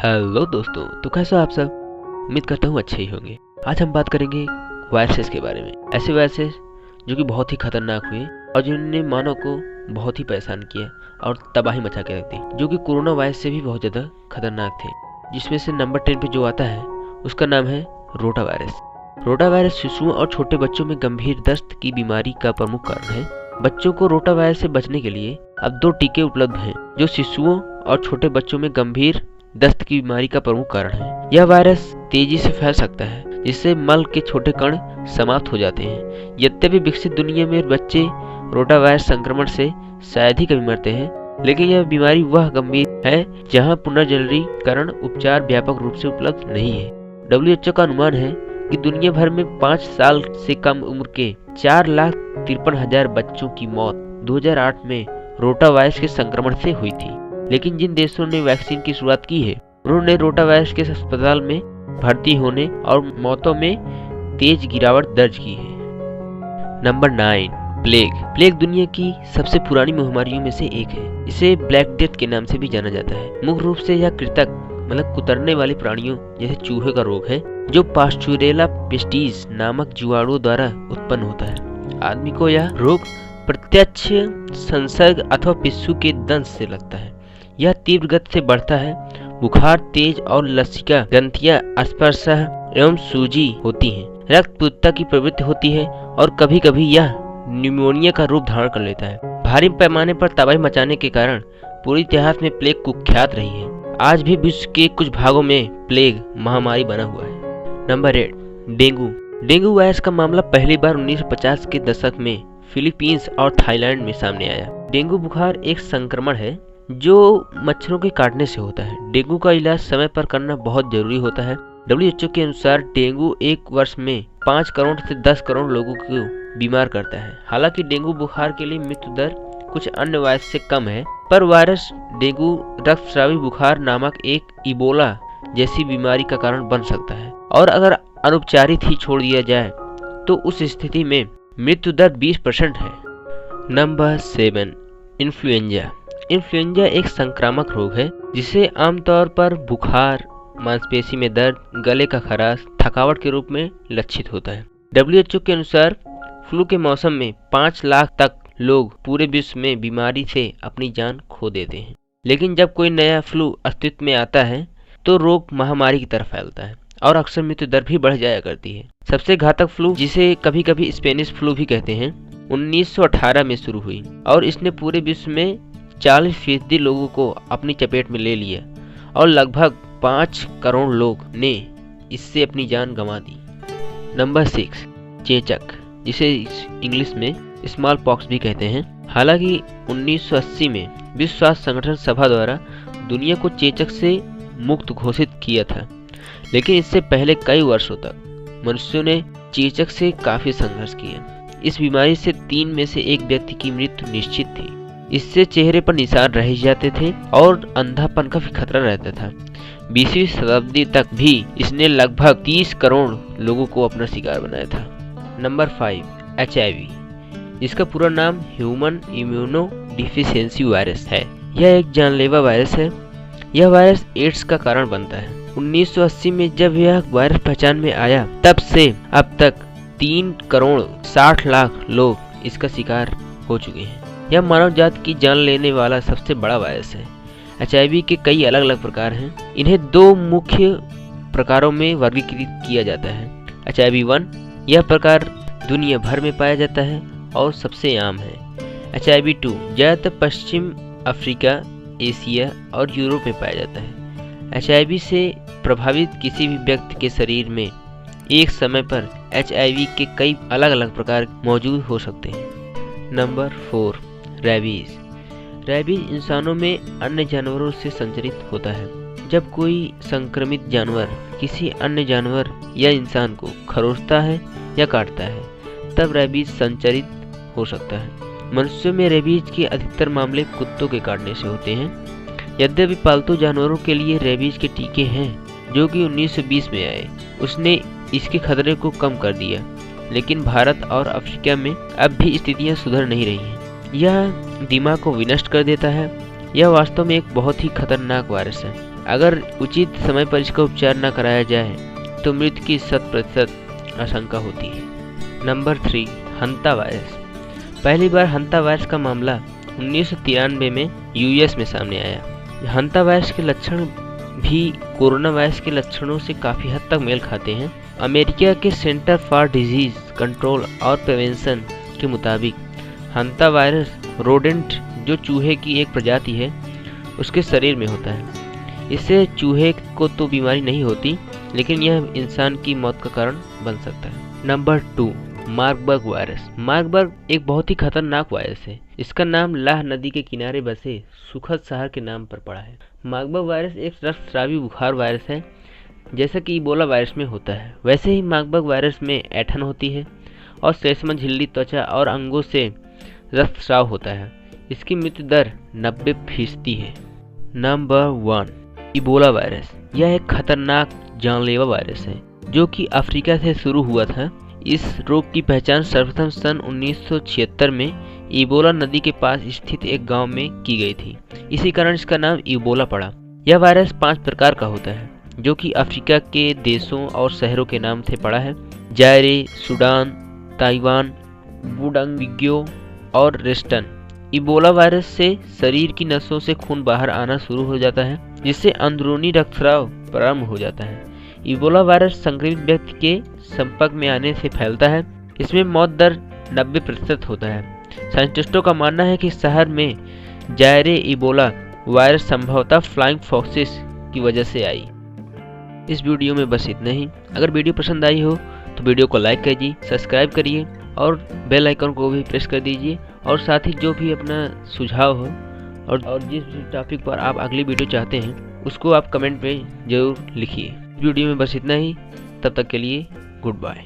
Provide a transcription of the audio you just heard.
Hello दोस्तों, तो कैसे हो आप सब। उम्मीद करता हूँ अच्छे ही होंगे। आज हम बात करेंगे वायरसेस के बारे में। ऐसे वायरसेस जो कि बहुत ही खतरनाक हुए और जिन्होंने मानव को बहुत ही परेशान किया और तबाही मचा के रख दी, जो कि कोरोना वायरस से भी बहुत ज़्यादा खतरनाक थे। जिसमें से नंबर 10 पे जो आता है उसका नाम है रोटा वायरस। रोटा वायरस शिशुओं और छोटे बच्चों में गंभीर दस्त की बीमारी का प्रमुख कारण है। बच्चों को रोटा वायरस से बचने के लिए अब 2 टीके उपलब्ध हैं जो शिशुओं और छोटे बच्चों में गंभीर दस्त की बीमारी का प्रमुख कारण है। यह वायरस तेजी से फैल सकता है जिससे मल के छोटे कण समाप्त हो जाते हैं। यद्यपि विकसित दुनिया में बच्चे रोटा वायरस संक्रमण से शायद ही कभी मरते हैं, लेकिन यह बीमारी वह गंभीर है जहां पुनर्जननीकरण उपचार व्यापक रूप से उपलब्ध नहीं है। WHO का अनुमान है कि दुनिया भर में 5 साल से कम उम्र के 4,53,000 बच्चों की मौत 2008 में रोटा वायरस के संक्रमण से हुई थी। लेकिन जिन देशों ने वैक्सीन की शुरुआत की है उन्होंने रोटा वायरस के अस्पताल में भर्ती होने और मौतों में तेज गिरावट दर्ज की है। नंबर 9, प्लेग दुनिया की सबसे पुरानी महामारियों में से एक है। इसे ब्लैक डेथ के नाम से भी जाना जाता है। मुख्य रूप से यह कृंतक मतलब कुतरने वाले प्राणियों जैसे चूहे का रोग है जो पास्चुरेला पेस्टिस नामक जीवाणुओं द्वारा उत्पन्न होता है। आदमी को यह रोग प्रत्यक्ष संसर्ग अथवा पिस्सू के दंश से लगता है। यह तीव्र गति से बढ़ता है। बुखार, तेज और लसिका ग्रंथियां स्पर्श एवं सूजी होती हैं। रक्तपूर्णता की प्रवृत्ति होती है और कभी कभी यह न्यूमोनिया का रूप धारण कर लेता है। भारी पैमाने पर तबाही मचाने के कारण पूरे इतिहास में प्लेग कुख्यात रही है। आज भी विश्व के कुछ भागों में प्लेग महामारी बना हुआ है। नंबर 8, डेंगू वायरस का मामला पहली बार 1950 के दशक में फिलीपींस और थाईलैंड में सामने आया। डेंगू बुखार एक संक्रमण है जो मच्छरों के काटने से होता है। डेंगू का इलाज समय पर करना बहुत जरूरी होता है। WHO के अनुसार डेंगू एक वर्ष में 5 करोड़ से 10 करोड़ लोगों को बीमार करता है। हालांकि डेंगू बुखार के लिए मृत्यु दर कुछ अन्य वायरस से कम है, पर वायरस डेंगू रक्तस्रावी बुखार नामक एक इबोला जैसी बीमारी का कारण बन सकता है और अगर अनुपचारित ही छोड़ दिया जाए तो उस स्थिति में मृत्यु दर 20% है। नंबर 7, इन्फ्लुएंजा एक संक्रामक रोग है जिसे आमतौर पर बुखार, मांसपेशी में दर्द, गले का खराश, थकावट के रूप में लक्षित होता है। WHO के अनुसार फ्लू के मौसम में 5 लाख तक लोग पूरे विश्व में बीमारी से अपनी जान खो देते हैं। लेकिन जब कोई नया फ्लू अस्तित्व में आता है तो रोग महामारी की तरफ फैलता है और अक्सर मृत्यु दर भी बढ़ जाया करती है। सबसे घातक फ्लू, जिसे कभी कभी स्पेनिश फ्लू भी कहते हैं, 1918 में शुरू हुई और इसने पूरे विश्व में 40% लोगों को अपनी चपेट में ले लिया और लगभग 5 करोड़ लोग ने इससे अपनी जान गंवा दी। नंबर 6, चेचक, जिसे इंग्लिश में स्मॉल पॉक्स भी कहते हैं। हालांकि 1980 में विश्व स्वास्थ्य संगठन सभा द्वारा दुनिया को चेचक से मुक्त घोषित किया था, लेकिन इससे पहले कई वर्षों तक मनुष्यों ने चेचक से काफी संघर्ष किया। इस बीमारी से 3 में से 1 व्यक्ति की मृत्यु निश्चित थी। इससे चेहरे पर निशान रह जाते थे और अंधापन का भी खतरा रहता था। 20वीं शताब्दी तक भी इसने लगभग 30 करोड़ लोगों को अपना शिकार बनाया था। नंबर 5, HIV, जिसका पूरा नाम ह्यूमन इम्यूनो डिफिशियंसी वायरस है। यह एक जानलेवा वायरस है। यह वायरस एड्स का कारण बनता है। 1980 में जब यह वायरस पहचान में आया तब से अब तक 3 करोड़ 60 लाख लोग इसका शिकार हो चुके हैं। यह मानव जाति की जान लेने वाला सबसे बड़ा वायरस है। HIV के कई अलग अलग प्रकार हैं। इन्हें 2 मुख्य प्रकारों में वर्गीकृत किया जाता है। HIV-1, यह प्रकार दुनिया भर में पाया जाता है और सबसे आम है। HIV-2 ज्यादातर पश्चिम अफ्रीका, एशिया और यूरोप में पाया जाता है। HIV से प्रभावित किसी भी व्यक्ति के शरीर में एक समय पर HIV के कई अलग अलग प्रकार मौजूद हो सकते हैं। नंबर 4, रैबीज इंसानों में अन्य जानवरों से संचरित होता है। जब कोई संक्रमित जानवर किसी अन्य जानवर या इंसान को खरोचता है या काटता है तब रैबीज संचरित हो सकता है। मनुष्यों में रैबीज के अधिकतर मामले कुत्तों के काटने से होते हैं। यद्यपि पालतू जानवरों के लिए रैबीज के टीके हैं जो कि 1920 में आए, उसने इसके खतरे को कम कर दिया, लेकिन भारत और अफ्रीका में अब भी स्थितियां सुधर नहीं रही हैं। यह दिमाग को विनष्ट कर देता है। यह वास्तव में एक बहुत ही खतरनाक वायरस है। अगर उचित समय पर इसका उपचार न कराया जाए तो मृत्यु की 100% आशंका होती है। Number 3, hanta virus. पहली बार हंता वायरस का मामला 1993 में यूएस में सामने आया। हंता वायरस के लक्षण भी कोरोना वायरस के लक्षणों से काफ़ी हद तक मेल खाते हैं। अमेरिका के सेंटर फॉर डिजीज कंट्रोल और प्रिवेंशन के मुताबिक हंता वायरस रोडेंट, जो चूहे की एक प्रजाति है, उसके शरीर में होता है। इससे चूहे को तो बीमारी नहीं होती, लेकिन यह इंसान की मौत का कारण बन सकता है। Number 2, Marburg virus. मार्बर्ग एक बहुत ही खतरनाक वायरस है। इसका नाम लाह नदी के किनारे बसे सुखद शहर के नाम पर पड़ा है। मार्बर्ग वायरस एक रक्तस्रावी बुखार वायरस है, जैसा कि इबोला वायरस में होता है। वैसे ही मार्बर्ग वायरस में ऐंठन होती है और श्लेष्मा झिल्ली, त्वचा और अंगों से रक्तस्राव होता है। इसकी मृत्यु दर 90% है। Number 1, Ebola virus. यह एक खतरनाक जानलेवा वायरस है जो कि अफ्रीका से शुरू हुआ था। इस रोग की पहचान सर्वप्रथम सन 1976 में इबोला नदी के पास स्थित एक गांव में की गई थी। इसी कारण इसका नाम इबोला पड़ा। यह वायरस 5 प्रकार का होता है, जो कि अफ्रीका के देशों और शहरों के नाम से पड़ा है: जायरे, सूडान, ताइवान, बुडांगियो और रेस्टन। इबोला वायरस से शरीर की नसों से खून बाहर आना शुरू हो जाता है, जिससे अंदरूनी रक्तस्राव प्रारंभ हो जाता है। इबोला वायरस संक्रमित व्यक्ति के संपर्क में आने से फैलता है। इसमें मौत दर 90% होता है। साइंटिस्टों का मानना है कि शहर में जायरे इबोला वायरस संभवतः फ्लाइंग फॉक्सेस की वजह से आई। इस वीडियो में बस इतना ही। अगर वीडियो पसंद आई हो तो वीडियो को लाइक कीजिए, सब्सक्राइब करिए और बेल आइकन को भी प्रेस कर दीजिए। और साथ ही जो भी अपना सुझाव हो और जिस भी टॉपिक पर आप अगली वीडियो चाहते हैं उसको आप कमेंट में ज़रूर लिखिए। वीडियो में बस इतना ही। तब तक के लिए गुड बाय।